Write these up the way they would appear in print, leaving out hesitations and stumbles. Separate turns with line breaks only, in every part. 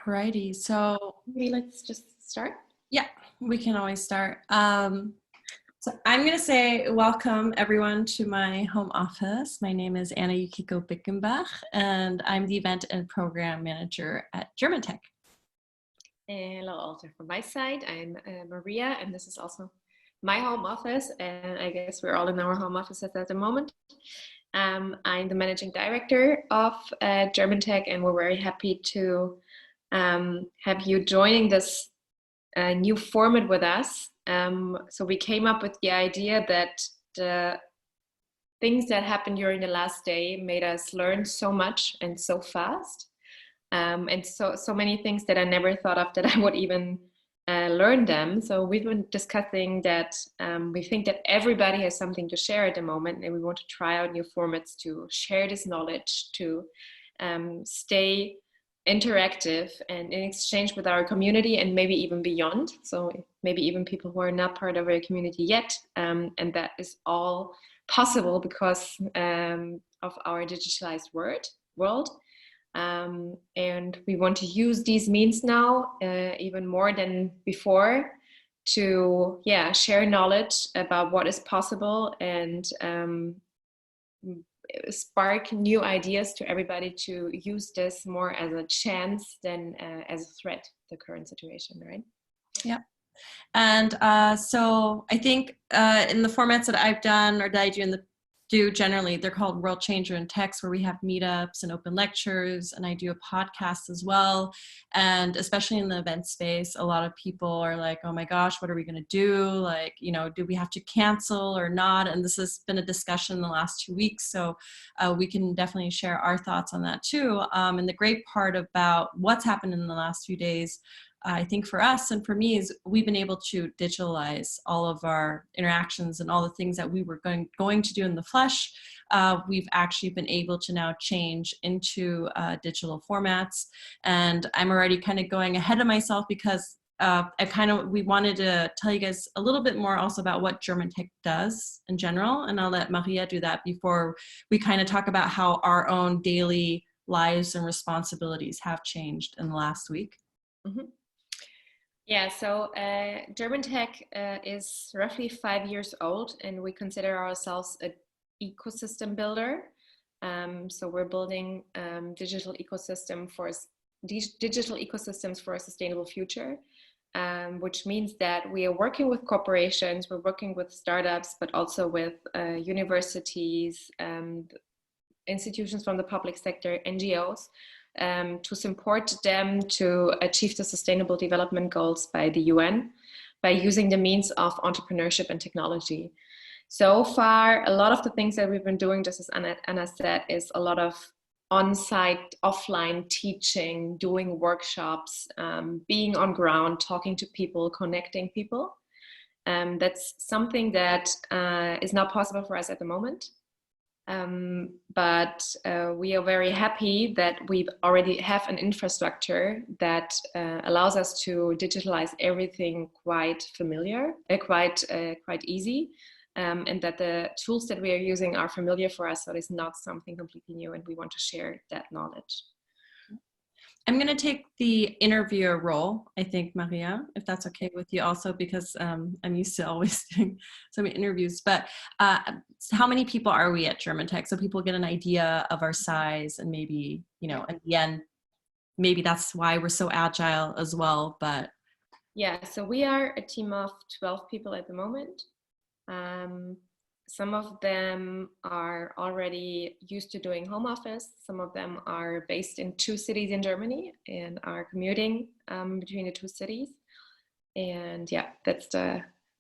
Alrighty, so
maybe let's just start.
yeah, we can always start. So I'm going to say welcome everyone to my home office. My name is Anna Yukiko Bickenbach, and I'm the event and program manager at GERMANTECH.
Hello, also from my side. I'm Maria, and this is also my home office, and I guess we're all in our home offices at the moment. I'm the managing director of GERMANTECH, and we're very happy to have you joining this new format with us. So we came up with the idea that the things that happened during the last day made us learn so much and so fast. And so many things that I never thought of that I would even learn them. So we've been discussing that we think that everybody has something to share at the moment, and we want to try out new formats to share this knowledge, to stay interactive and in exchange with our community and maybe even beyond. So maybe even people who are not part of our community yet. And that is all possible because of our digitalized world. And we want to use these means now even more than before to share knowledge about what is possible and spark new ideas to everybody to use this more as a chance than as a threat, the current situation, right?
Yeah. And so I think in the formats that I've done or that I do generally, they're called World Changer in Text, where we have meetups and open lectures, and I do a podcast as well. And especially in the event space, a lot of people are like, oh my gosh, what are we going to do? Like, do we have to cancel or not? And this has been a discussion in the last 2 weeks. So we can definitely share our thoughts on that too. And the great part about what's happened in the last few days, I think for us and for me, is we've been able to digitalize all of our interactions and all the things that we were going to do in the flesh. We've actually been able to now change into digital formats. And I'm already kind of going ahead of myself because we wanted to tell you guys a little bit more also about what GERMANTECH does in general. And I'll let Maria do that before we kind of talk about how our own daily lives and responsibilities have changed in the last week.
Mm-hmm. Yeah, so GERMANTECH is roughly 5 years old, and we consider ourselves an ecosystem builder. So we're building digital ecosystems for a sustainable future, which means that we are working with corporations, we're working with startups, but also with universities, institutions from the public sector, NGOs, to support them to achieve the Sustainable Development Goals by the UN by using the means of entrepreneurship and technology. So far, a lot of the things that we've been doing, just as Anna said, is a lot of on-site, offline teaching, doing workshops, being on ground, talking to people, connecting people. That's something that is not possible for us at the moment. But we are very happy that we already have an infrastructure that allows us to digitalize everything quite easy, and that the tools that we are using are familiar for us, so it's not something completely new, and we want to share that knowledge.
I'm going to take the interviewer role, I think, Maria, if that's okay with you also, because I'm used to always doing so many interviews. But how many people are we at GERMANTECH? So people get an idea of our size and maybe, in the end, maybe that's why we're so agile as well. But
yeah, so we are a team of 12 people at the moment. Some of them are already used to doing home office. Some of them are based in 2 cities in Germany and are commuting between the 2 cities. And yeah, that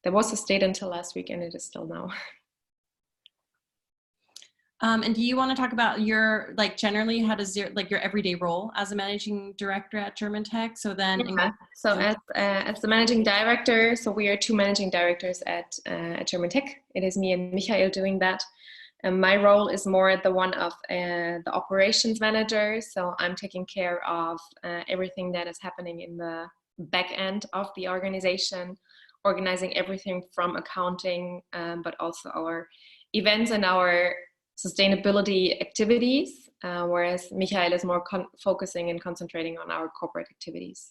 was the state until last week, and it is still now.
And do you want to talk about your, generally, how does your everyday role as a managing director at GERMANTECH? So then,
so as the managing director, so we are 2 managing directors at GERMANTECH. It is me and Michael doing that. And my role is more the one of the operations manager. So I'm taking care of everything that is happening in the back end of the organization, organizing everything from accounting, but also our events and our sustainability activities. whereas Michael is more focusing and concentrating on our corporate activities.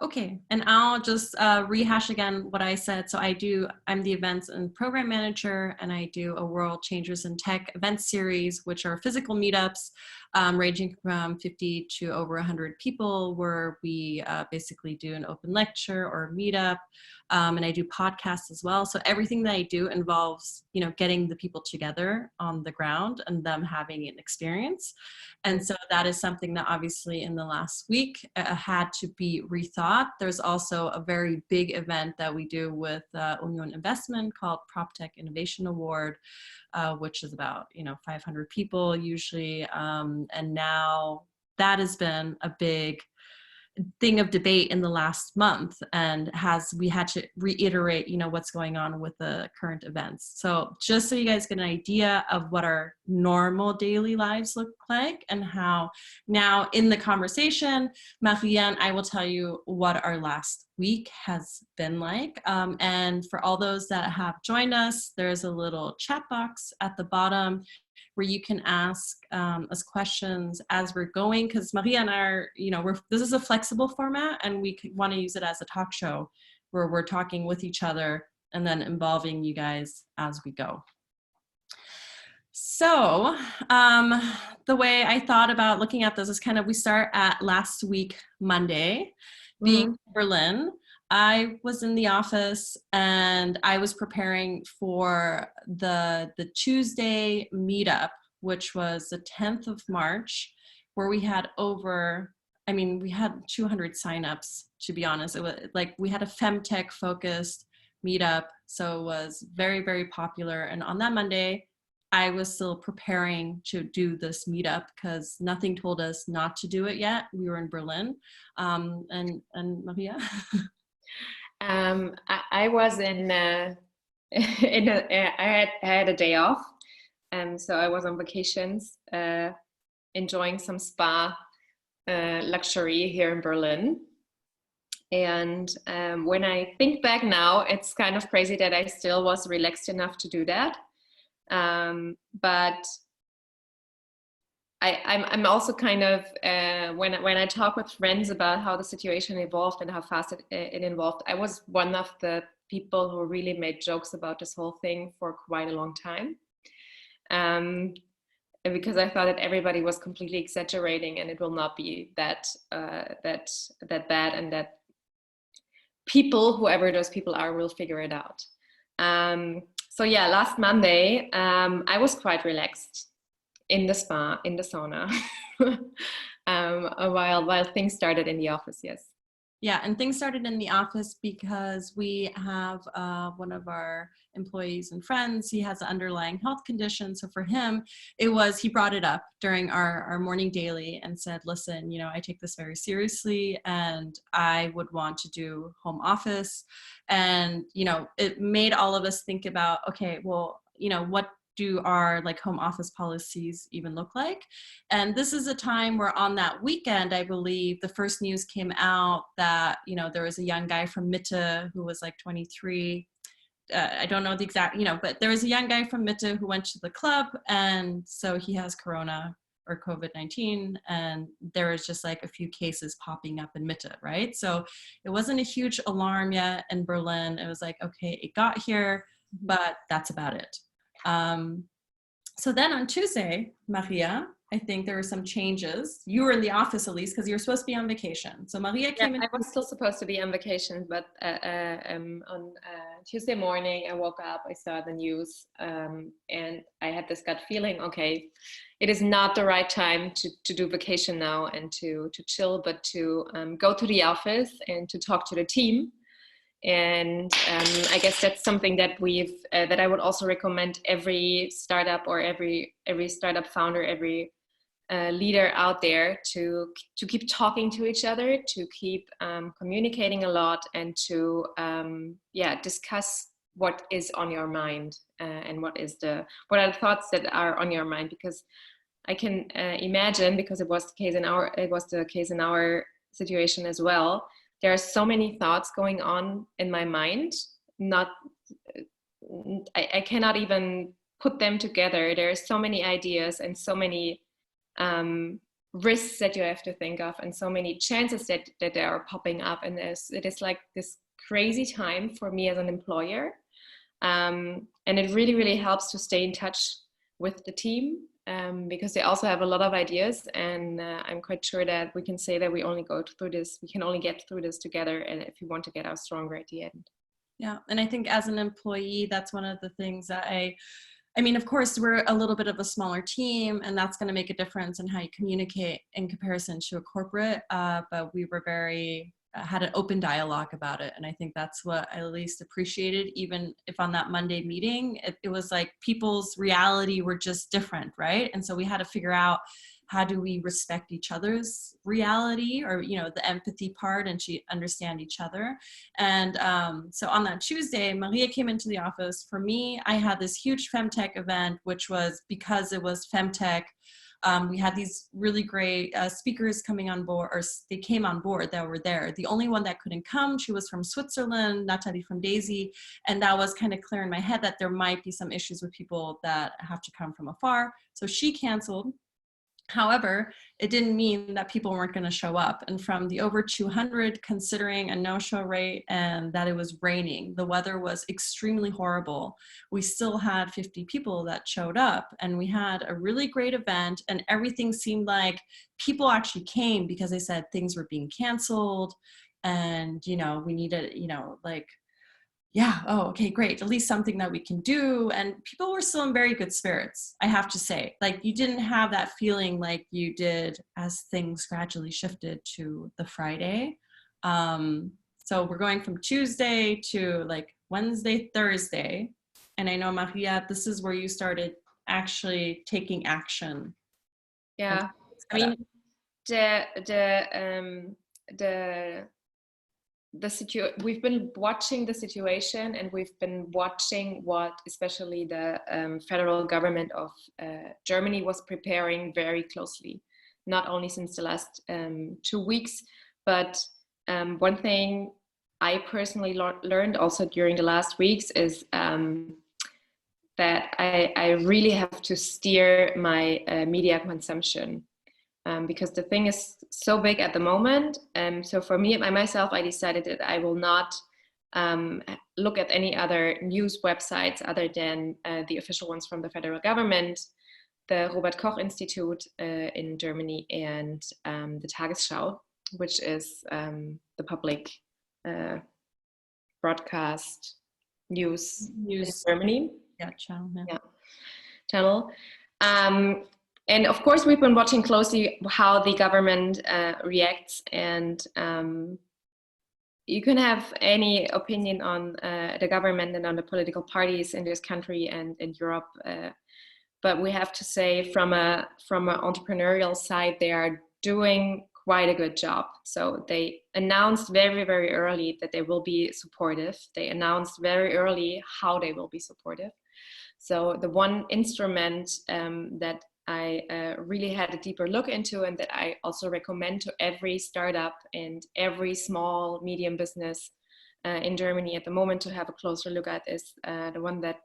Okay, and I'll just rehash again what I said. So I'm the events and program manager, and I do a World Changers in Tech event series, which are physical meetups ranging from 50 to over 100 people, where we basically do an open lecture or a meetup, and I do podcasts as well. So everything that I do involves, getting the people together on the ground and them having an experience. And so that is something that obviously in the last week had to be rethought. There's also a very big event that we do with Union Investment called PropTech Innovation Award, which is about 500 people usually. And now that has been a big thing of debate in the last month, and we had to reiterate what's going on with the current events. So just so you guys get an idea of what our normal daily lives look like, and how now in the conversation, Maria and I will tell you what our last week has been like. And for all those that have joined us, there's a little chat box at the bottom where you can ask us questions as we're going, because Maria and I are, this is a flexible format, and we want to use it as a talk show where we're talking with each other and then involving you guys as we go. So the way I thought about looking at this is we start at last week, Monday, being in Berlin. I was in the office and I was preparing for the Tuesday meetup, which was the 10th of March, where we had we had 200 signups, to be honest. It was we had a femtech focused meetup. So it was very, very popular. And on that Monday, I was still preparing to do this meetup because nothing told us not to do it yet. We were in Berlin. And Maria?
I was I had a day off, so I was on vacations, enjoying some spa luxury here in Berlin. And when I think back now, it's kind of crazy that I still was relaxed enough to do that. But I'm also kind of when I talk with friends about how the situation evolved and how fast it evolved, I was one of the people who really made jokes about this whole thing for quite a long time, because I thought that everybody was completely exaggerating and it will not be that bad, and that people, whoever those people are, will figure it out. So yeah, last Monday I was quite relaxed in the spa, in the sauna, while things started in the office, yes.
Yeah, and things started in the office because we have one of our employees and friends. He has an underlying health condition. So for him, he brought it up during our morning daily and said, listen, I take this very seriously and I would want to do home office. And, it made all of us think about, okay, well, what do our home office policies even look like? And this is a time where on that weekend, I believe the first news came out that, there was a young guy from Mitte who was 23. I don't know the exact, but there was a young guy from Mitte who went to the club, and so he has corona or COVID-19, and there was just a few cases popping up in Mitte, right? So it wasn't a huge alarm yet in Berlin. It was okay, it got here, but that's about it. So then on Tuesday, Maria, I think there were some changes. You were in the office at least because you were supposed to be on vacation. So Maria came in.
I was still supposed to be on vacation, but on Tuesday morning I woke up, I saw the news, and I had this gut feeling, okay, it is not the right time to do vacation now and to chill, but to go to the office and to talk to the team. And I guess that's something that that I would also recommend every startup or every startup founder, every leader out there to keep talking to each other, to keep communicating a lot, and to discuss what is on your mind, and what are the thoughts that are on your mind. Because I can imagine, because it was the case in our situation as well. There are so many thoughts going on in my mind. I cannot even put them together, there are so many ideas and so many risks that you have to think of, and so many chances that they are popping up. And it is like this crazy time for me as an employer. And it really, really helps to stay in touch with the team, because they also have a lot of ideas. And I'm quite sure that we can say that we can only get through this together, and if we want to get out stronger at the end.
Yeah, and I think as an employee, that's one of the things that I mean, of course, we're a little bit of a smaller team, and that's going to make a difference in how you communicate in comparison to a corporate. But we were had an open dialogue about it. And I think that's what I at least appreciated, even if on that Monday meeting, it was like people's reality were just different, right? And so we had to figure out, how do we respect each other's reality, or, you know, the empathy part, and understand each other. And so on that Tuesday, Maria came into the office. For me, I had this huge Femtech event, which was because it was Femtech. We had these really great speakers coming on board, or they came on board that were there. The only one that couldn't come, she was from Switzerland, Natalie from Daisy. And that was kind of clear in my head that there might be some issues with people that have to come from afar. So she canceled. However, it didn't mean that people weren't going to show up. And from the over 200, considering a no-show rate and that it was raining, the weather was extremely horrible, we still had 50 people that showed up, and we had a really great event, and everything seemed like people actually came because they said things were being canceled, and, you know, we needed, you know, like, yeah, oh, okay, great. At least something that we can do. And people were still in very good spirits, I have to say. Like, you didn't have that feeling like you did as things gradually shifted to the Friday. So we're going from Tuesday to like Wednesday, Thursday. And I know, Maria, this is where you started actually taking action.
Yeah, I mean, we've been watching the situation, and we've been watching what especially the federal government of Germany was preparing very closely, not only since the last 2 weeks, but one thing I personally learned also during the last weeks is that I really have to steer my media consumption. Because the thing is so big at the moment. So for me, myself, I decided that I will not look at any other news websites other than the official ones from the federal government, the Robert Koch Institute in Germany, and the Tagesschau, which is the public broadcast news in Germany.
Yeah, channel.
Yeah, channel. And of course, we've been watching closely how the government reacts, and you can have any opinion on the government and on the political parties in this country and in Europe, but we have to say from an entrepreneurial side, they are doing quite a good job. So they announced very, very early that they will be supportive. They announced very early how they will be supportive. So the one instrument that I really had a deeper look into, and that I also recommend to every startup and every small medium business in Germany at the moment to have a closer look at, is the one that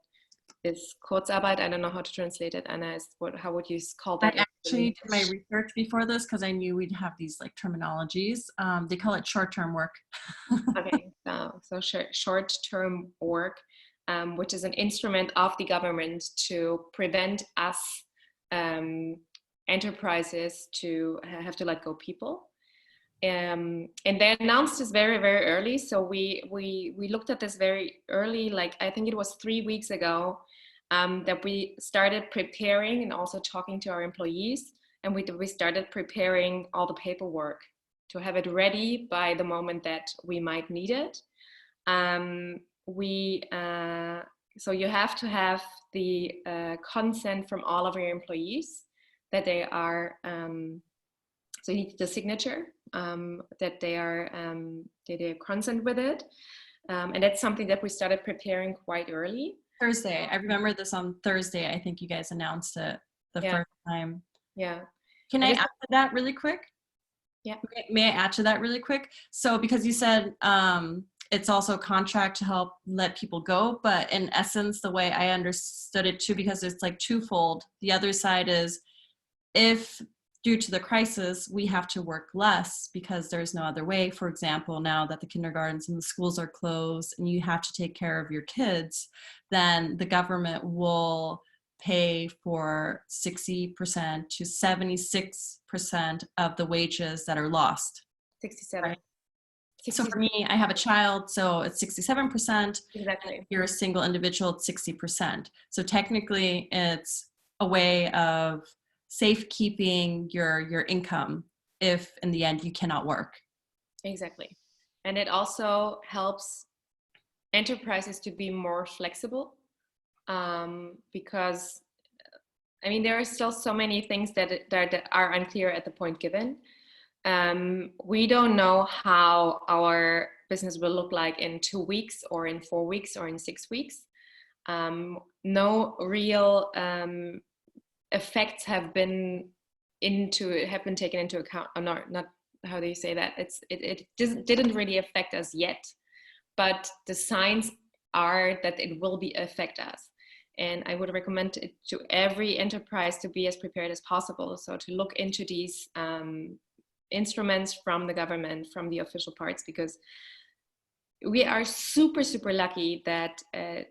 is Kurzarbeit. I don't know how to translate it, Anna. How would you call that?
I actually did my research before this because I knew we'd have these like terminologies. They call it short-term work.
Okay, so short-term work, which is an instrument of the government to prevent us enterprises to have to let go people. And they announced this very, very early. So we looked at this very early, like I think it was 3 weeks ago, that we started preparing and also talking to our employees. And we started preparing all the paperwork to have it ready by the moment that we might need it. So you have to have the consent from all of your employees that they are, so you need the signature, that they are consent with it. And that's something that we started preparing quite early.
Thursday. I remember this on Thursday. I think you guys announced it the first time.
Yeah.
Can I add to that really quick?
Yeah.
May I add to that really quick? So because you said it's also a contract to help let people go. But in essence, the way I understood it too, because it's like twofold. The other side is, if due to the crisis, we have to work less because there's no other way. For example, now that the kindergartens and the schools are closed and you have to take care of your kids, then the government will pay for 60% to 76% of the wages that are lost.
67.
Right? So for me, I have a child, so it's 67%.
Exactly.
If you're a single individual, it's 60%. So technically, it's a way of safekeeping your income if in the end you cannot work.
Exactly. And it also helps enterprises to be more flexible, because I mean, there are still so many things that are unclear at the point given. We don't know how our business will look like in 2 weeks or in 4 weeks or in 6 weeks. No real effects have been taken into account. Or not how do you say that? It didn't really affect us yet, but the signs are that it will affect us. And I would recommend it to every enterprise to be as prepared as possible. So to look into these instruments from the government, from the official parts, because we are super, super lucky that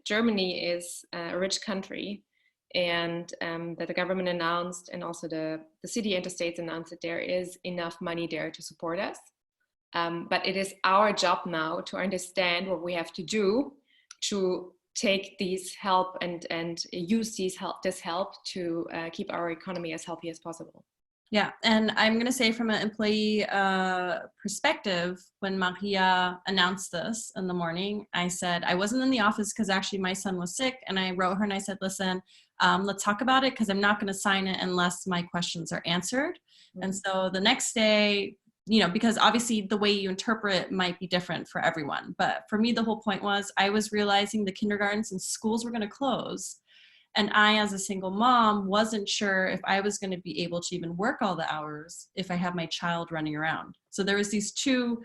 Germany is a rich country, and that the government announced, and also the city and the states announced, that there is enough money there to support us. But it is our job now to understand what we have to do to take these help and use this help to keep our economy as healthy as possible.
Yeah, and I'm going to say from an employee perspective, when Maria announced this in the morning, I said, I wasn't in the office because actually my son was sick, and I wrote her and I said, listen, let's talk about it because I'm not going to sign it unless my questions are answered. Mm-hmm. And so the next day, because obviously the way you interpret might be different for everyone. But for me, the whole point was I was realizing the kindergartens and schools were going to close. And I, as a single mom, wasn't sure if I was going to be able to even work all the hours if I have my child running around. So there was these two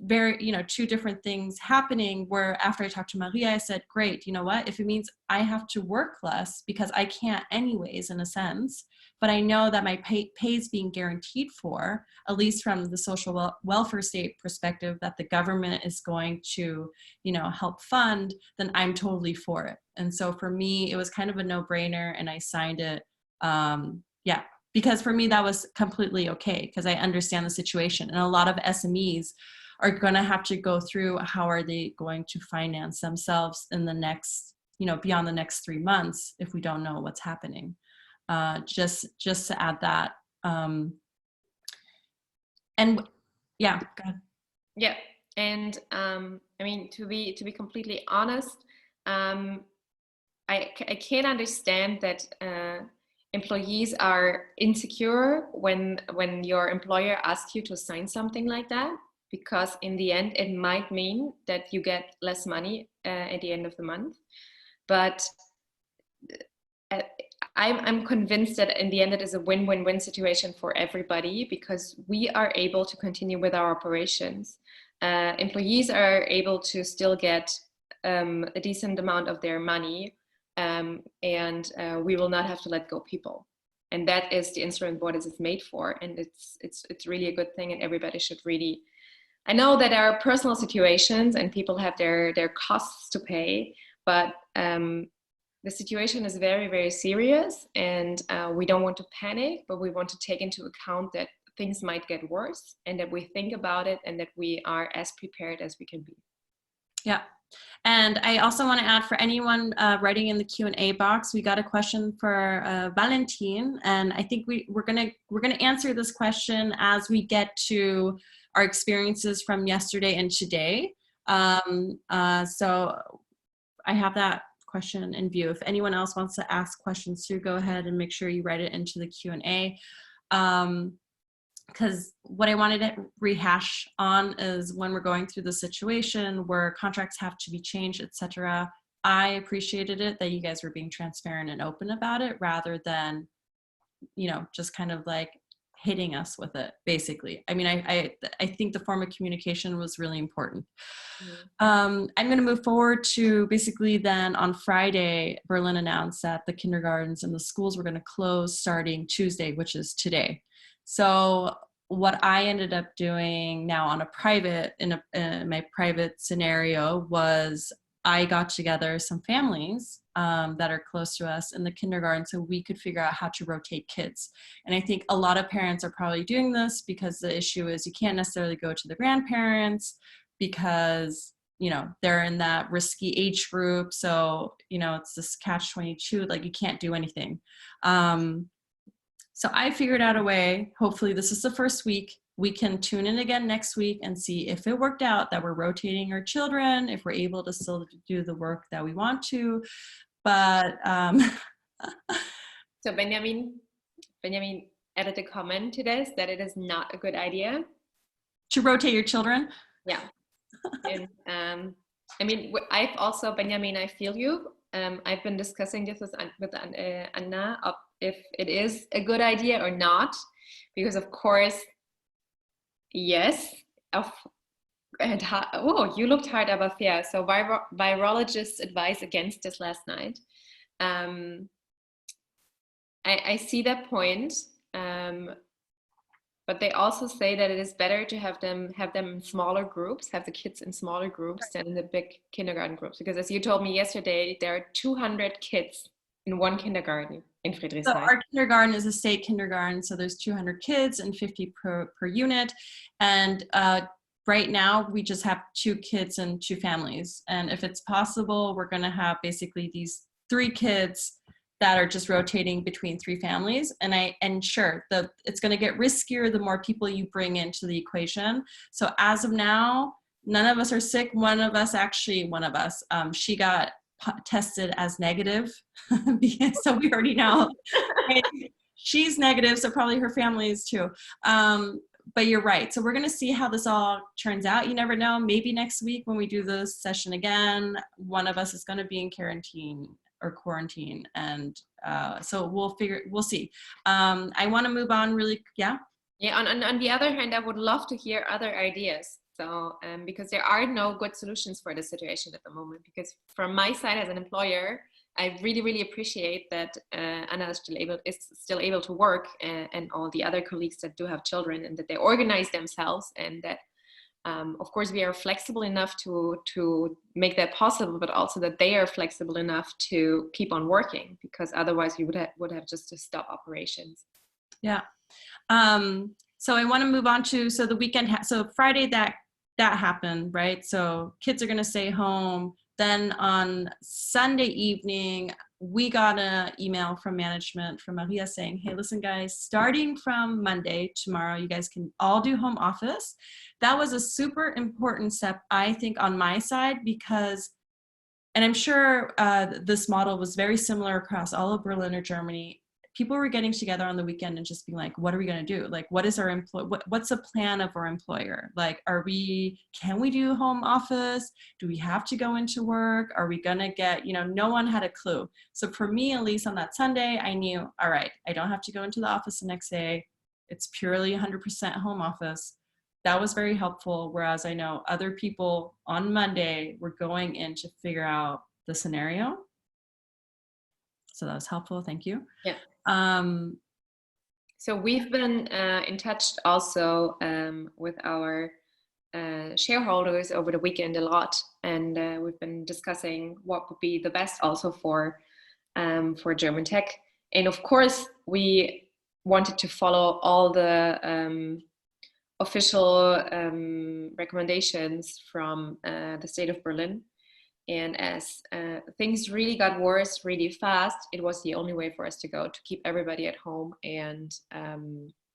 different things happening, where after I talked to Maria, I said, great, you know what? If it means I have to work less because I can't anyways, in a sense, but I know that my pay is being guaranteed for, at least from the social welfare state perspective, that the government is going to, help fund, then I'm totally for it. And so for me, it was kind of a no-brainer, and I signed it. Because for me, that was completely okay, because I understand the situation. And a lot of SMEs are going to have to go through, how are they going to finance themselves in the next, beyond the next 3 months, if we don't know what's happening. Just to add that. And yeah, go ahead.
Yeah. And I mean, to be completely honest, I can't understand that employees are insecure when your employer asks you to sign something like that, because in the end it might mean that you get less money at the end of the month. But I'm convinced that in the end it is a win-win-win situation for everybody, because we are able to continue with our operations. Employees are able to still get a decent amount of their money, and we will not have to let go people. And that is the instrument what it is made for, and it's really a good thing, and everybody should really. I know that there are personal situations and people have their costs to pay, but the situation is very, very serious, and we don't want to panic, but we want to take into account that things might get worse, and that we think about it, and that we are as prepared as we can be.
Yeah. And I also want to add, for anyone writing in the Q&A box, we got a question for Valentine, and I think we're gonna answer this question as we get to our experiences from yesterday and today. So I have that question in view. If anyone else wants to ask questions too, go ahead and make sure you write it into the Q&A. Because what I wanted to rehash on is, when we're going through the situation where contracts have to be changed, etc., I appreciated it that you guys were being transparent and open about it, rather than, just kind of like, hitting us with it, basically. I mean, I think the form of communication was really important. I'm going to move forward to basically then on Friday, Berlin announced that the kindergartens and the schools were going to close starting Tuesday, which is today. So what I ended up doing now on a private, in my private scenario, was I got together some families that are close to us in the kindergarten so we could figure out how to rotate kids. And I think a lot of parents are probably doing this because the issue is you can't necessarily go to the grandparents because, you know, they're in that risky age group. So, you know, it's this catch-22, like you can't do anything. So I figured out a way, hopefully this is the first week, we can tune in again next week and see if it worked out that we're rotating our children, if we're able to still do the work that we want to. But
so Benjamin added a comment to this that it is not a good idea
to rotate your children.
Yeah. And I mean, I've also, Benjamin, I feel you. I've been discussing this with Anna if it is a good idea or not, because of course, yes. Oh, you looked hard, aber fair. So virologists advised against this last night. I see that point. But they also say that it is better to have them in smaller groups, have the kids in smaller groups than in the big kindergarten groups. Because as you told me yesterday, there are 200 kids in one kindergarten in Friedrichshain.
So our kindergarten is a state kindergarten, so there's 200 kids and 50 per unit. And right now, we just have 2 kids and 2 families. And if it's possible, we're going to have basically these 3 kids that are just rotating between 3 families. And sure, it's going to get riskier the more people you bring into the equation. So as of now, none of us are sick. One of us, she got tested as negative. So we already know. She's negative, so probably her family is too. But you're right. So we're going to see how this all turns out. You never know. Maybe next week when we do this session again, one of us is going to be in quarantine. And so we'll see. I want to move on really. Yeah.
Yeah. On the other hand, I would love to hear other ideas. So because there are no good solutions for this situation at the moment, because from my side as an employer, I really, really appreciate that Anna is still able to work and all the other colleagues that do have children, and that they organize themselves, and that of course we are flexible enough to make that possible, but also that they are flexible enough to keep on working, because otherwise we would have just to stop operations.
Yeah. So I want to move on to, so the weekend, so Friday that happened, right? So kids are going to stay home. Then on Sunday evening, we got an email from management from Maria saying, hey, listen guys, starting from Monday, tomorrow, you guys can all do home office. That was a super important step, I think, on my side, because, and I'm sure this model was very similar across all of Berlin or Germany. People were getting together on the weekend and just being like, what are we going to do? Like, what is our what's the plan of our employer? Like, can we do home office? Do we have to go into work? Are we going to get, no one had a clue. So for me, at least on that Sunday, I knew, all right, I don't have to go into the office the next day. It's purely 100% home office. That was very helpful. Whereas I know other people on Monday were going in to figure out the scenario. So that was helpful. Thank you.
Yeah. So we've been in touch also with our shareholders over the weekend a lot, and we've been discussing what would be the best also for GERMANTECH. And of course, we wanted to follow all the official recommendations from the state of Berlin. And as things really got worse really fast, it was the only way for us to go, to keep everybody at home. And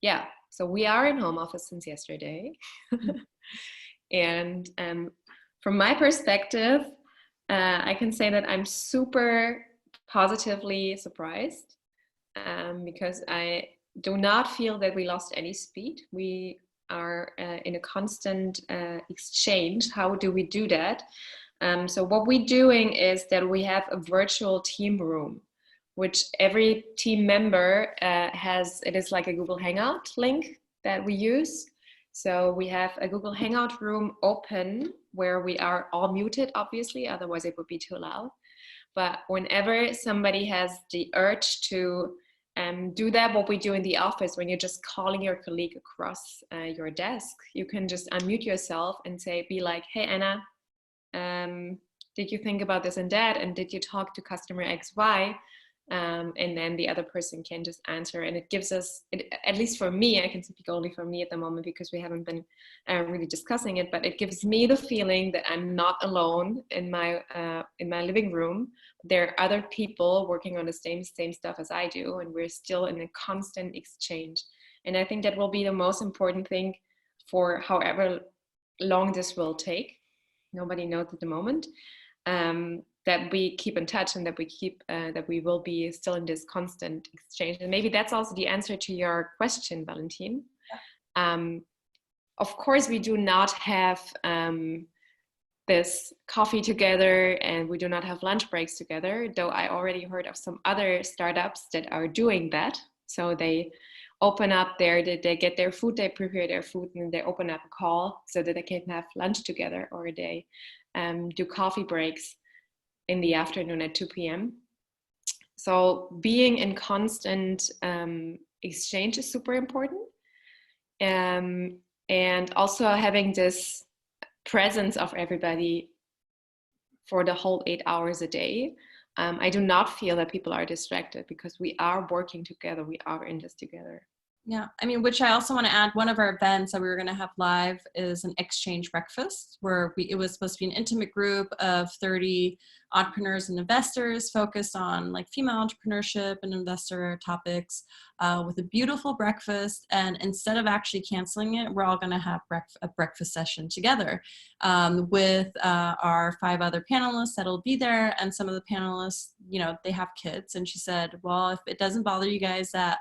yeah, so we are in home office since yesterday. And from my perspective, I can say that I'm super positively surprised because I do not feel that we lost any speed. We are in a constant exchange. How do we do that? So what we're doing is that we have a virtual team room which every team member has. It is like a Google Hangout link that we use. So we have a Google Hangout room open where we are all muted, obviously, otherwise it would be too loud. But whenever somebody has the urge to do that, what we do in the office, when you're just calling your colleague across your desk, you can just unmute yourself and be like, hey, Anna, did you think about this and that? And did you talk to customer XY? And then the other person can just answer, and it gives us, at least for me, I can speak only for me at the moment because we haven't been really discussing it, but it gives me the feeling that I'm not alone in my living room. There are other people working on the same stuff as I do, and we're still in a constant exchange. And I think that will be the most important thing for however long this will take. Nobody knows at the moment. That we keep in touch, and that we will be still in this constant exchange. And maybe that's also the answer to your question, Valentin. Of course, we do not have this coffee together, and we do not have lunch breaks together, though I already heard of some other startups that are doing that. So they open up they get their food, they prepare their food, and they open up a call so that they can have lunch together, or they do coffee breaks in the afternoon at 2 p.m. So being in constant exchange is super important. And also having this presence of everybody for the whole 8 hours a day. I do not feel that people are distracted because we are working together. We are in this together.
Yeah, I mean, which I also want to add, one of our events that we were going to have live is an exchange breakfast where it was supposed to be an intimate group of 30 entrepreneurs and investors focused on like female entrepreneurship and investor topics with a beautiful breakfast. And instead of actually canceling it, we're all going to have a breakfast session together with our 5 other panelists that'll be there. And some of the panelists, you know, they have kids. And she said, well, if it doesn't bother you guys that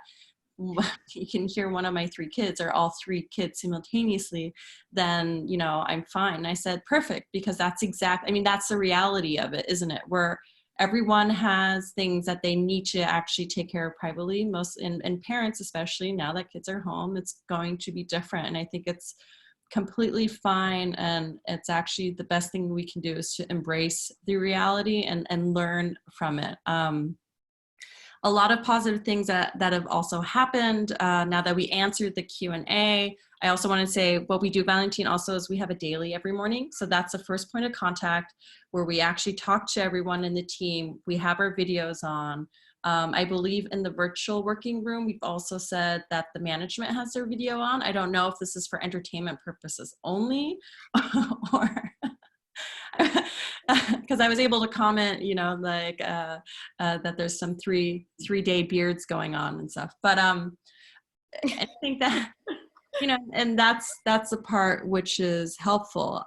you can hear one of my 3 kids or all 3 kids simultaneously, then, you know, I'm fine. And I said, perfect, because that's the reality of it, isn't it? Where everyone has things that they need to actually take care of privately, and parents, especially now that kids are home, it's going to be different. And I think it's completely fine. And it's actually the best thing we can do is to embrace the reality and learn from it. A lot of positive things that have also happened now that we answered the Q&A. I also want to say what we do, Valentin, also is we have a daily every morning. So that's the first point of contact where we actually talk to everyone in the team. We have our videos on. I believe in the virtual working room, we've also said that the management has their video on. I don't know if this is for entertainment purposes only or... because I was able to comment, you know, like that there's some three-day beards going on and stuff. But I think that, you know, and that's the part which is helpful.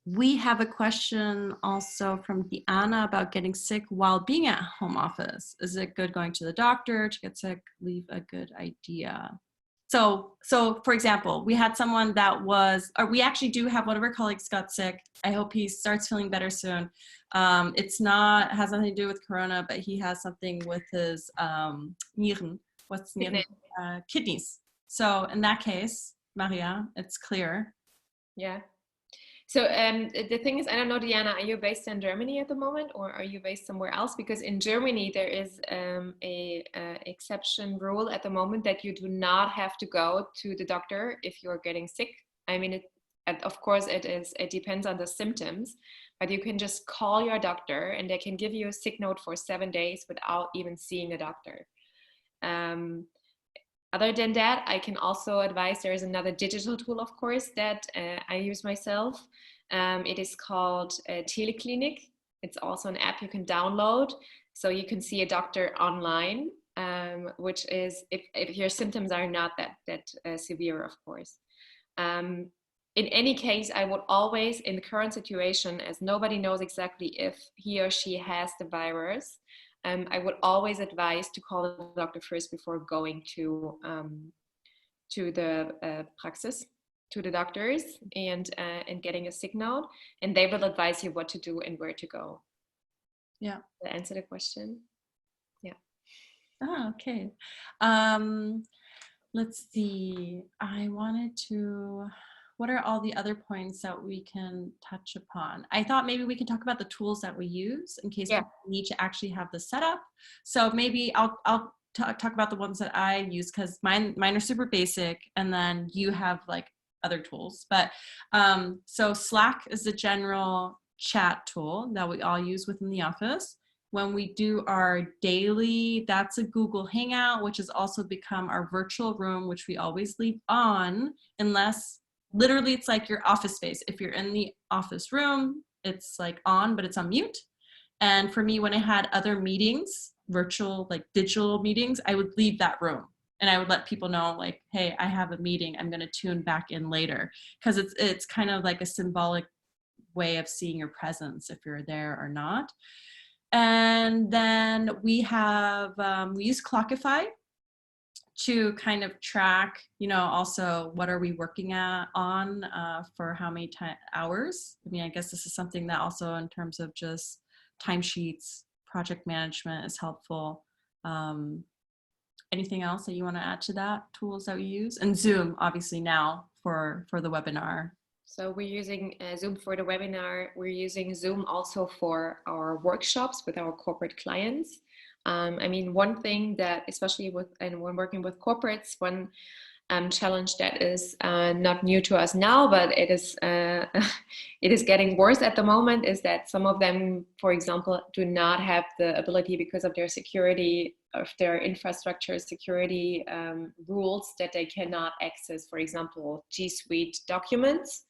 We have a question also from Diana about getting sick while being at home office. Is it good going to the doctor to get sick? Leave a good idea. So for example, we had someone that we actually do have one of our colleagues got sick. I hope he starts feeling better soon. Has nothing to do with Corona, but he has something with his Nieren. What's Nieren? Kidneys. So in that case, Maria, it's clear.
Yeah. So the thing is, I don't know, Diana, are you based in Germany at the moment, or are you based somewhere else? Because in Germany, there is a exception rule at the moment that you do not have to go to the doctor if you're getting sick. I mean, of course, it depends on the symptoms, but you can just call your doctor and they can give you a sick note for 7 days without even seeing a doctor. Other than that, I can also advise, there is another digital tool, of course, that I use myself. It is called Teleklinik. It's also an app you can download. So you can see a doctor online, which is, if your symptoms are not that severe, of course. In any case, I would always, in the current situation, as nobody knows exactly if he or she has the virus, I would always advise to call the doctor first before going to the praxis, to the doctors, and getting a sick note, and they will advise you what to do and where to go.
Yeah.
Did I answer the question?
Oh, okay. Um, let's see. I wanted to, what are all the other points that we can touch upon? I thought maybe we can talk about the tools that we use in case
Yeah.
people need to actually have the setup. So maybe I'll talk about the ones that I use, because mine are super basic, and then you have like other tools. But so Slack is the general chat tool that we all use within the office. When we do our daily, that's a Google Hangout, which has also become our virtual room, which we always leave on, unless literally it's like your office space. If you're in the office room, it's like on, but it's on mute. And for me, when I had other meetings, virtual, like digital meetings, I would leave that room and I would let people know, like, hey, I have a meeting, I'm going to tune back in later. Because it's kind of like a symbolic way of seeing your presence if you're there or not. And then we have, we use Clockify to kind of track, also what are we working on for how many hours. I mean, I guess this is something that also in terms of just timesheets, project management is helpful. Anything else that you want to add to that, tools that we use? And Zoom, obviously now for the webinar.
So we're using Zoom for the webinar. We're using Zoom also for our workshops with our corporate clients. I mean, one thing that, especially when working with corporates, one challenge that is not new to us now, but it is it is getting worse at the moment, is that some of them, for example, do not have the ability, because of their security, of their infrastructure security rules, that they cannot access, for example, G Suite documents.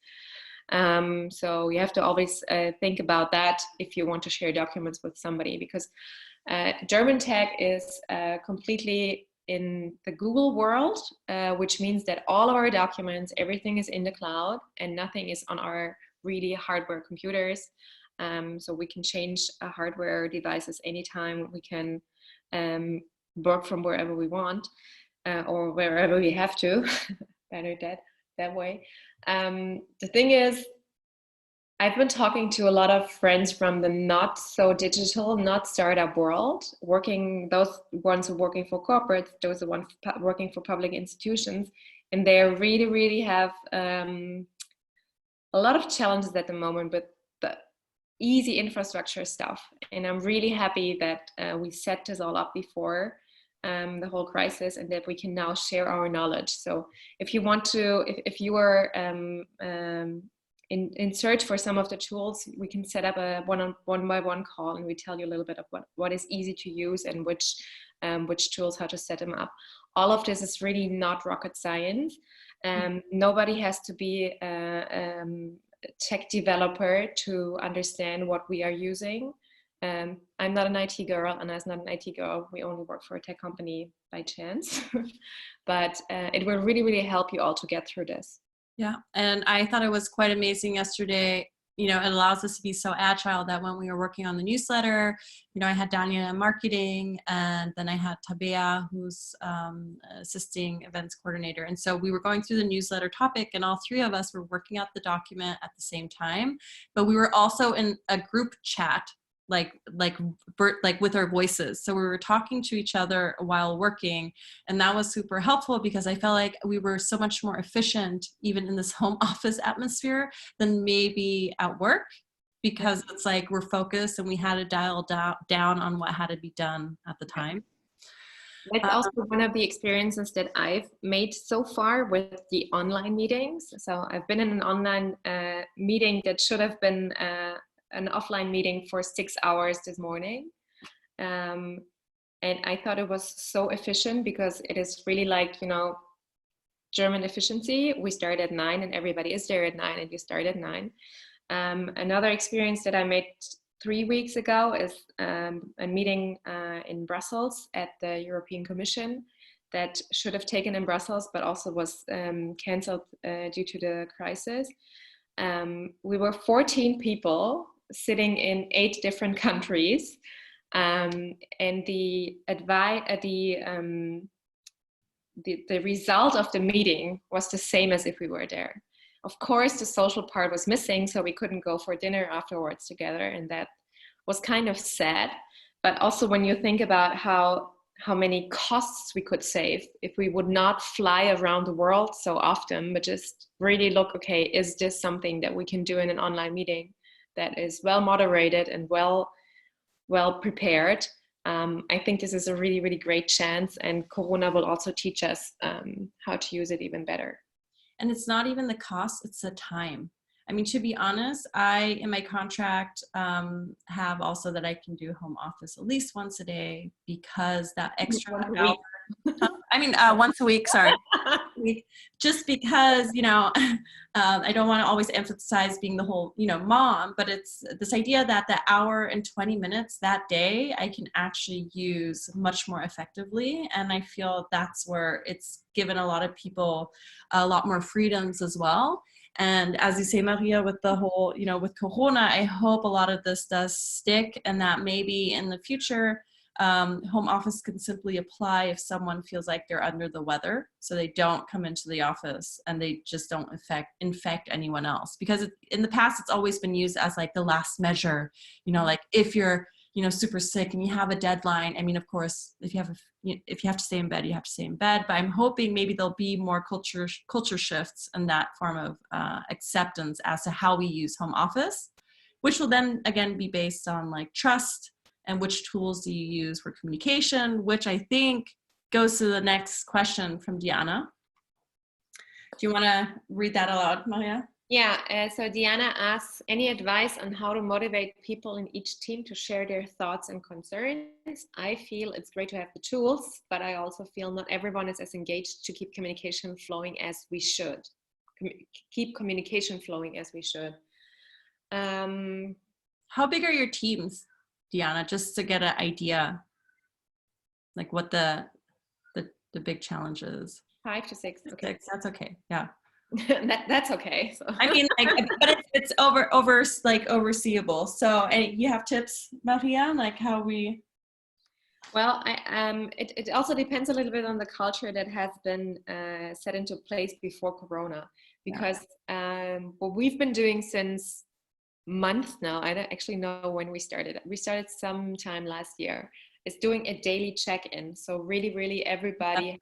So you have to always think about that if you want to share documents with somebody, because GERMANTECH is completely in the Google world, which means that all of our documents, everything is in the cloud and nothing is on our really hardware computers. So we can change hardware devices anytime. We can work from wherever we want or wherever we have to. Better that way. The thing is, I've been talking to a lot of friends from the not so digital, not startup world, those ones who are working for corporates, those are ones working for public institutions, and they really, really have a lot of challenges at the moment with the easy infrastructure stuff. And I'm really happy that we set this all up before the whole crisis, and that we can now share our knowledge. So if you want to, if you are in search for some of the tools, we can set up a one-by-one call, and we tell you a little bit of what is easy to use and which tools, how to set them up. All of this is really not rocket science. Nobody has to be a tech developer to understand what we are using. I'm not an IT girl, and as not an IT girl, we only work for a tech company by chance. But it will really, really help you all to get through this.
Yeah, and I thought it was quite amazing yesterday. It allows us to be so agile that when we were working on the newsletter, I had Dania in marketing, and then I had Tabea, who's assisting events coordinator. And so we were going through the newsletter topic, and all three of us were working out the document at the same time. But we were also in a group chat, like with our voices. So we were talking to each other while working, and that was super helpful because I felt like we were so much more efficient even in this home office atmosphere than maybe at work, because it's like we're focused and we had to dial down on what had to be done at the time.
That's also one of the experiences that I've made so far with the online meetings. So I've been in an online meeting that should have been an offline meeting for 6 hours this morning. And I thought it was so efficient, because it is really like, German efficiency. We start at 9 and everybody is there at 9, and you start at 9. Another experience that I made 3 weeks ago is a meeting in Brussels at the European Commission that should have taken in Brussels, but also was canceled due to the crisis. We were 14 people sitting in 8 different countries, and the result of the meeting was the same as if we were there. Of course, the social part was missing, so we couldn't go for dinner afterwards together, and that was kind of sad. But also, when you think about how how many costs we could save if we would not fly around the world so often, but just really look, okay, is this something that we can do in an online meeting that is well moderated and well prepared? I think this is a really, really great chance, and Corona will also teach us how to use it even better.
And it's not even the cost, it's the time. I mean, to be honest, I, in my contract, have also that I can do home office at least once a day, because that extra hour, once a week, sorry. Just because, I don't want to always emphasize being the whole, mom, but it's this idea that the hour and 20 minutes that day I can actually use much more effectively. And I feel that's where it's given a lot of people a lot more freedoms as well. And as you say, Maria, with the whole, with Corona, I hope a lot of this does stick, and that maybe in the future, home office can simply apply if someone feels like they're under the weather, so they don't come into the office and they just don't infect anyone else. Because in the past, it's always been used as like the last measure, like if you're, super sick and you have a deadline. I mean, of course, if you have to stay in bed, you have to stay in bed. But I'm hoping maybe there'll be more culture shifts in that form of acceptance as to how we use home office, which will then again be based on like trust and which tools do you use for communication, which I think goes to the next question from Diana. Do you want to read that aloud, Maria?
Yeah, so Diana asks, any advice on how to motivate people in each team to share their thoughts and concerns? I feel it's great to have the tools, but I also feel not everyone is as engaged to keep communication flowing as we should.
How big are your teams, Diana, just to get an idea, like what the big challenge is?
5 to 6. Okay.
6, that's okay. Yeah.
that's okay. So.
I mean, but it's overseeable. So, you have tips, Maria, like how we?
Well, it also depends a little bit on the culture that has been set into place before Corona, because what we've been doing since months now, I don't actually know when we started. We started sometime last year. Is doing a daily check-in. So really everybody.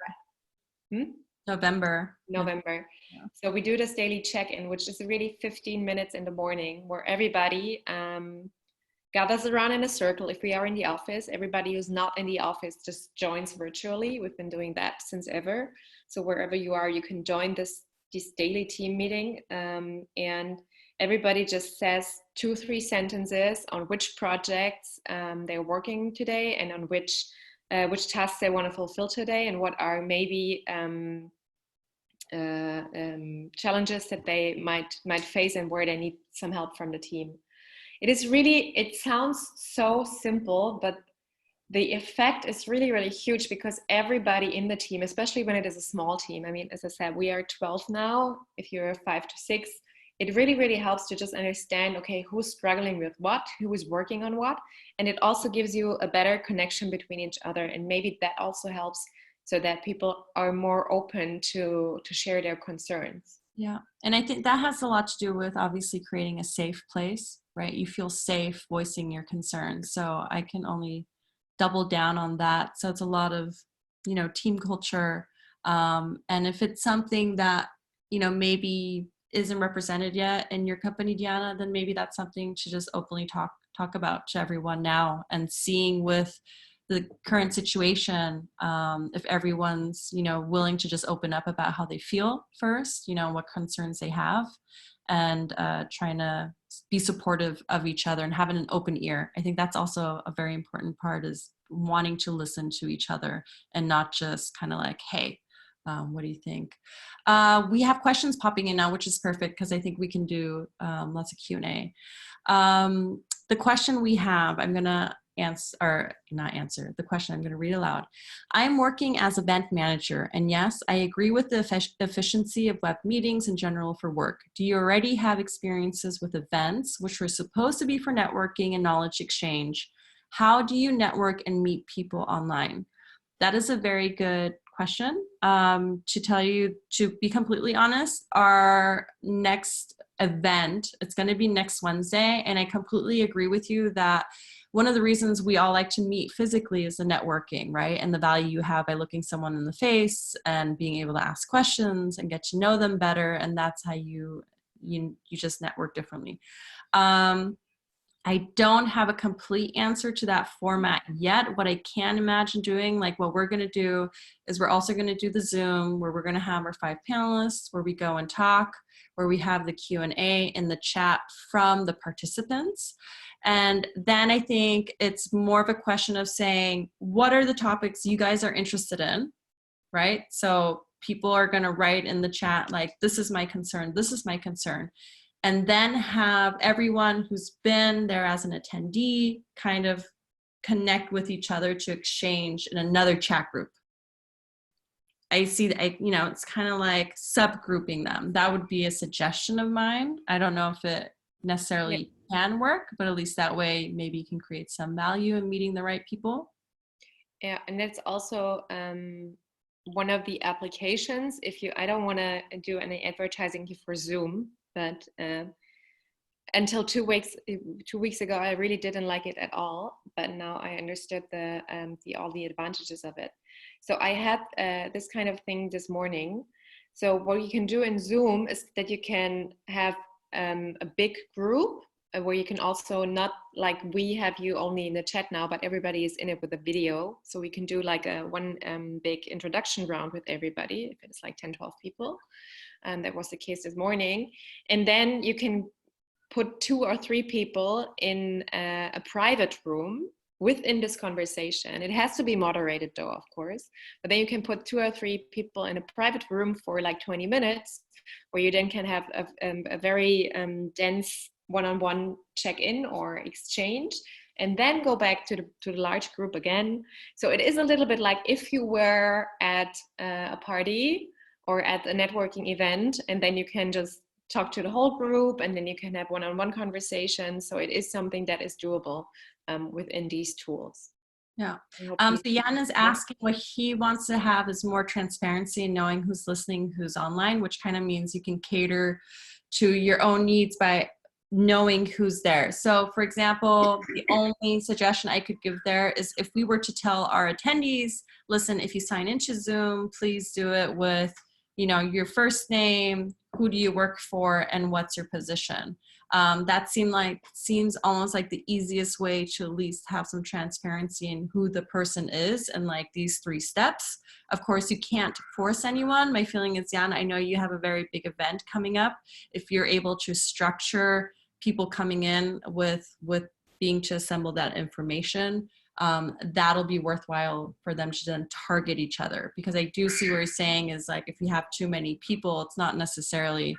November.
Yeah. So we do this daily check-in, which is really 15 minutes in the morning, where everybody gathers around in a circle. If we are in the office, everybody who's not in the office just joins virtually. We've been doing that since ever. So wherever you are, you can join this daily team meeting, and everybody just says 2-3 sentences on which projects they're working today, and on which tasks they want to fulfill today, and what are maybe challenges that they might face, and where they need some help from the team. It sounds so simple, but the effect is really huge, because everybody in the team, especially when it is a small team, I mean, as I said, we are 12 now. If you're 5 to 6, it really helps to just understand, okay, who's struggling with what, who is working on what, and it also gives you a better connection between each other, and maybe that also helps so that people are more open to share their concerns.
Yeah, and I think that has a lot to do with obviously creating a safe place, right? You feel safe voicing your concerns. So I can only double down on that. So it's a lot of, team culture. And if it's something that, maybe isn't represented yet in your company, Diana, then maybe that's something to just openly talk about to everyone now, and seeing with the current situation, if everyone's, willing to just open up about how they feel first, what concerns they have, and trying to be supportive of each other and having an open ear. I think that's also a very important part, is wanting to listen to each other and not just kind of like, hey, what do you think? We have questions popping in now, which is perfect, because I think we can do lots of Q&A. The question we have, I'm going to the question I'm going to read aloud. I'm working as event manager, and yes, I agree with the efficiency of web meetings in general for work. Do you already have experiences with events, which were supposed to be for networking and knowledge exchange? How do you network and meet people online? That is a very good question. To be completely honest, our next event, it's going to be next Wednesday, and I completely agree with you that one of the reasons we all like to meet physically is the networking, right? And the value you have by looking someone in the face and being able to ask questions and get to know them better. And that's how you just network differently. I don't have a complete answer to that format yet. What I can imagine doing, like what we're going to do is we're also going to do the Zoom where we're going to have our 5 panelists, where we go and talk, where we have the Q&A in the chat from the participants. And then I think it's more of a question of saying, what are the topics you guys are interested in, right? So people are going to write in the chat, like, this is my concern, this is my concern. And then have everyone who's been there as an attendee kind of connect with each other to exchange in another chat group. I see that, it's kind of like subgrouping them. That would be a suggestion of mine. I don't know if it necessarily can work, but at least that way, maybe you can create some value in meeting the right people.
Yeah, and that's also one of the applications. I don't want to do any advertising for Zoom, but until 2 weeks ago, I really didn't like it at all. But now I understood all the advantages of it. So I had this kind of thing this morning. So what you can do in Zoom is that you can have a big group where you can also, not like we have you only in the chat now, but everybody is in it with a video. So we can do like one big introduction round with everybody, if it's like 10, 12 people. And that was the case this morning. And then you can put 2 or 3 people in a private room within this conversation. It has to be moderated though, of course, but then you can put 2 or 3 people in a private room for like 20 minutes, where you then can have a very dense one-on-one check-in or exchange, and then go back to the large group again. So it is a little bit like if you were at a party or at a networking event, and then you can just talk to the whole group, and then you can have one-on-one conversations. So it is something that is doable within these tools.
Yeah. So Jan is asking, what he wants to have is more transparency and knowing who's listening, who's online, which kind of means you can cater to your own needs by knowing who's there. So for example, the only suggestion I could give there is if we were to tell our attendees, listen, if you sign into Zoom, please do it with, your first name, who do you work for, and what's your position. That seems almost like the easiest way to at least have some transparency in who the person is and like these 3 steps. Of course, you can't force anyone. My feeling is, Jan, I know you have a very big event coming up. If you're able to structure people coming in with being to assemble that information, that'll be worthwhile for them to then target each other. Because I do see what you're saying is like, if you have too many people, it's not necessarily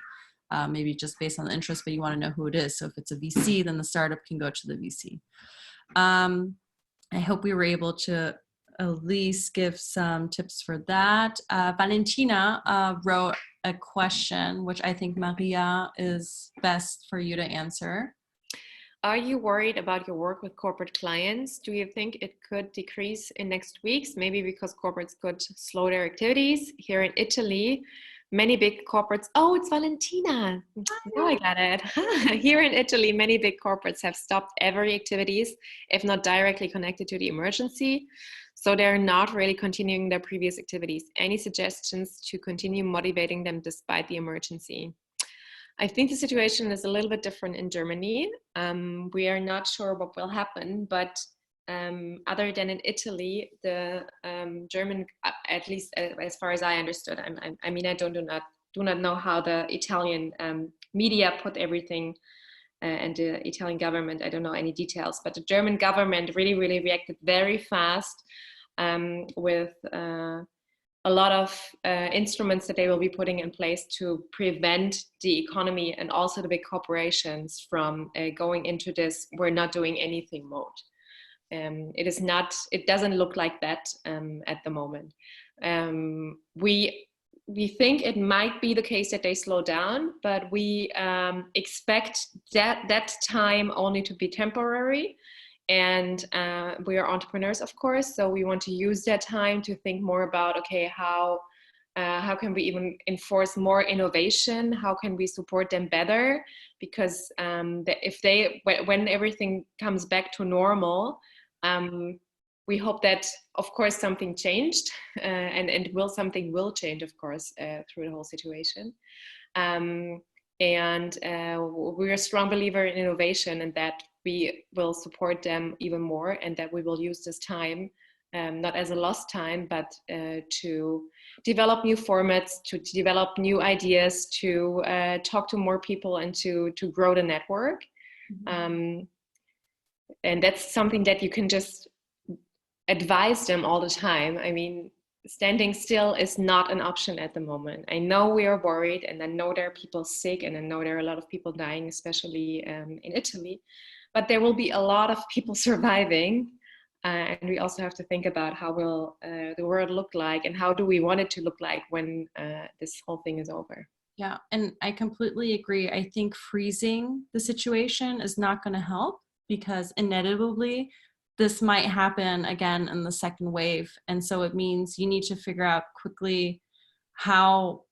maybe just based on the interest, but you want to know who it is. So if it's a VC, then the startup can go to the VC. I hope we were able to at least give some tips for that. Valentina wrote a question, which I think Maria is best for you to answer.
Are you worried about your work with corporate clients? Do you think it could decrease in next weeks? Maybe because corporates could slow their activities. Here in Italy, many big corporates, oh, it's Valentina. Now I got it. Here in Italy, many big corporates have stopped every activities, if not directly connected to the emergency. So they're not really continuing their previous activities. Any suggestions to continue motivating them despite the emergency? I think the situation is a little bit different in Germany. We are not sure what will happen, but other than in Italy, the German, at least as far as I understood, I mean, I do not know how the Italian media put everything and the Italian government, I don't know any details, but the German government really, really reacted very fast with a lot of instruments that they will be putting in place to prevent the economy and also the big corporations from going into this "we're not doing anything" mode. It doesn't look like that at the moment. We think it might be the case that they slow down, but we expect that time only to be temporary. And we are entrepreneurs, of course, so we want to use that time to think more about, okay, how How can we even enforce more innovation? How can we support them better? Because when everything comes back to normal, we hope that, of course, something changed, and something will change, of course, through the whole situation. And we're a strong believer in innovation, and that we will support them even more, and that we will use this time not as a lost time, but to develop new formats, to develop new ideas, to talk to more people, and to grow the network. And that's something that you can just advise them all the time. I mean, standing still is not an option at the moment. I know we are worried, and I know there are people sick, and I know there are a lot of people dying, especially in Italy, but there will be a lot of people surviving. And we also have to think about how will the world look like, and how do we want it to look like when this whole thing is over.
Yeah, and I completely agree. I think freezing the situation is not going to help, because inevitably this might happen again in the second wave. And so it means you need to figure out quickly how,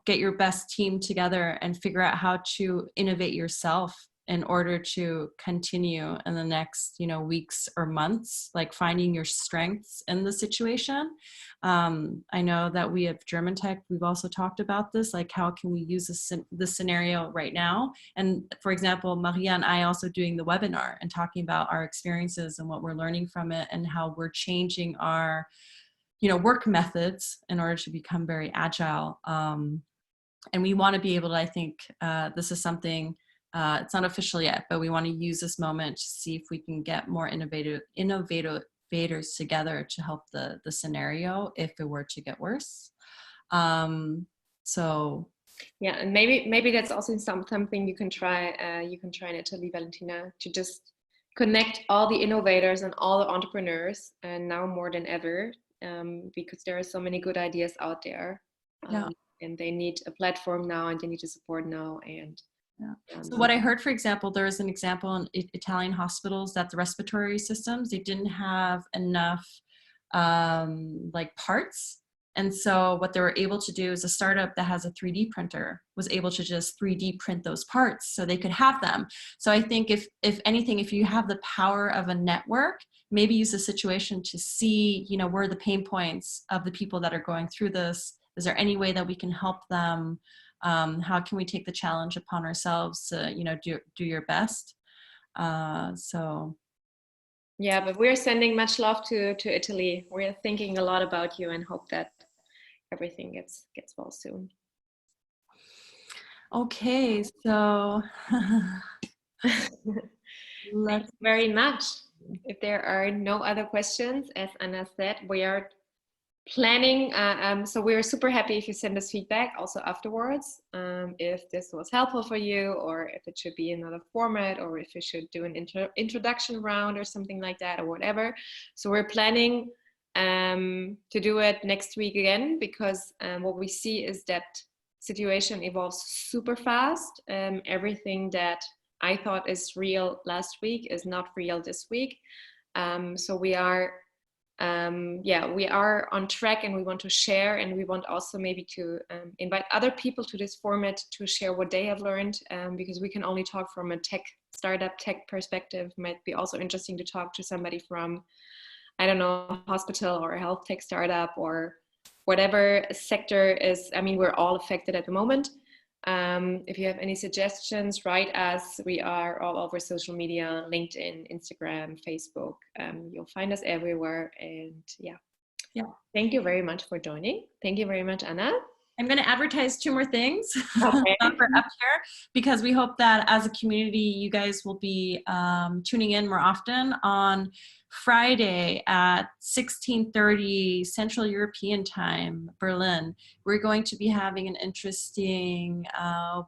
get your best team together and figure out how to innovate yourself in order to continue in the next, weeks or months, like finding your strengths in the situation. I know that we have GERMANTECH, we've also talked about this, like how can we use this scenario right now? And for example, Maria and I also doing the webinar and talking about our experiences and what we're learning from it, and how we're changing our, work methods in order to become very agile. And we want to be able to, I think this is something, it's not official yet, but we want to use this moment to see if we can get more innovators together to help the scenario if it were to get worse. So
yeah, and maybe that's also something you can try. You can try in Italy, Valentina, to just connect all the innovators and all the entrepreneurs, and now more than ever, because there are so many good ideas out there, and they need a platform now, and they need to support now. And
so what I heard, for example, there is an example in Italian hospitals that the respiratory systems, they didn't have enough parts. And so what they were able to do is a startup that has a 3D printer was able to just 3D print those parts so they could have them. So I think if anything, if you have the power of a network, maybe use the situation to see, where are the pain points of the people that are going through this? Is there any way that we can help them? How can we take the challenge upon ourselves to, do your best? So.
Yeah, but we're sending much love to Italy. We're thinking a lot about you and hope that everything gets well soon.
Okay, so
Thank you very much. If there are no other questions, as Anna said, we are planning, so we're super happy if you send us feedback also afterwards, if this was helpful for you, or if it should be another format, or if we should do an introduction round or something like that, or whatever. So we're planning to do it next week again, because what we see is that situation evolves super fast. Everything that I thought is real last week is not real this week. So we are we are on track, and we want to share, and we want also maybe to invite other people to this format to share what they have learned, because we can only talk from a startup tech perspective. Might be also interesting to talk to somebody from, I don't know, a hospital or a health tech startup, or whatever sector is. I mean, we're all affected at the moment. If you have any suggestions, write us. We are all over social media, LinkedIn, Instagram, Facebook. You'll find us everywhere. And yeah. Thank you very much for joining. Thank you very much, Anna.
I'm going to advertise 2 more things
Okay.
for up here, because we hope that as a community, you guys will be tuning in more often. On Friday at 16:30 Central European Time, Berlin, we're going to be having an interesting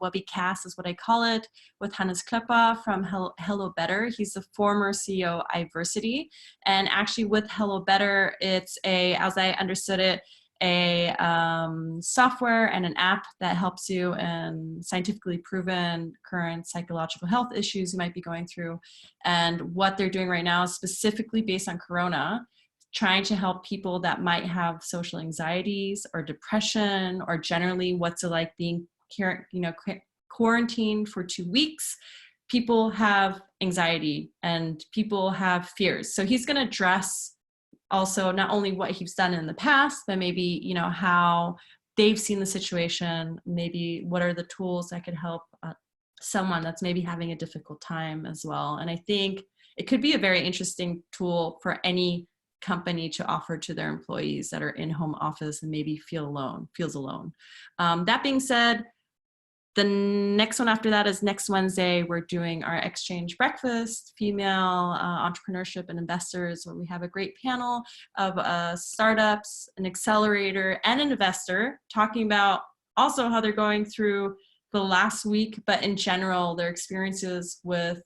webcast, is what I call it, with Hannes Klepper from Hello Better. He's the former CEO of iVersity. And actually with Hello Better, it's as I understood it, a software and an app that helps you in scientifically proven current psychological health issues you might be going through. And what they're doing right now is specifically based on Corona, trying to help people that might have social anxieties or depression, or generally what's it like being, quarantined for 2 weeks. People have anxiety and people have fears. So he's going to address also not only what he's done in the past, but maybe, how they've seen the situation, maybe what are the tools that could help someone that's maybe having a difficult time as well. And I think it could be a very interesting tool for any company to offer to their employees that are in home office and maybe feels alone. That being said, the next one after that is next Wednesday. We're doing our exchange breakfast, female entrepreneurship and investors, where we have a great panel of startups, an accelerator, and an investor talking about also how they're going through the last week, but in general, their experiences with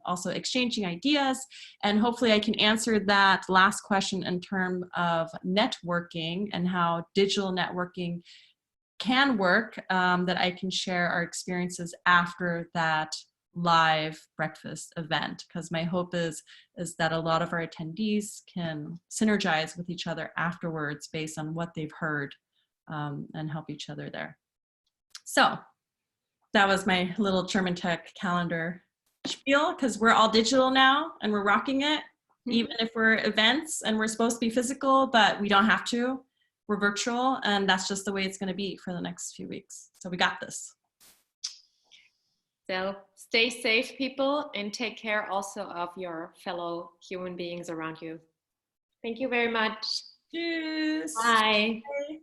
also exchanging ideas. And hopefully I can answer that last question in terms of networking and how digital networking can work, that I can share our experiences after that live breakfast event, because my hope is that a lot of our attendees can synergize with each other afterwards based on what they've heard, and help each other there. So that was my little GERMANTECH calendar spiel, because we're all digital now and we're rocking it, even if we're events and we're supposed to be physical, but we don't have to. We're virtual, and that's just the way it's going to be for the next few weeks. So we got this.
So stay safe, people, and take care also of your fellow human beings around you. Thank you very much.
Cheers.
Bye.
Bye.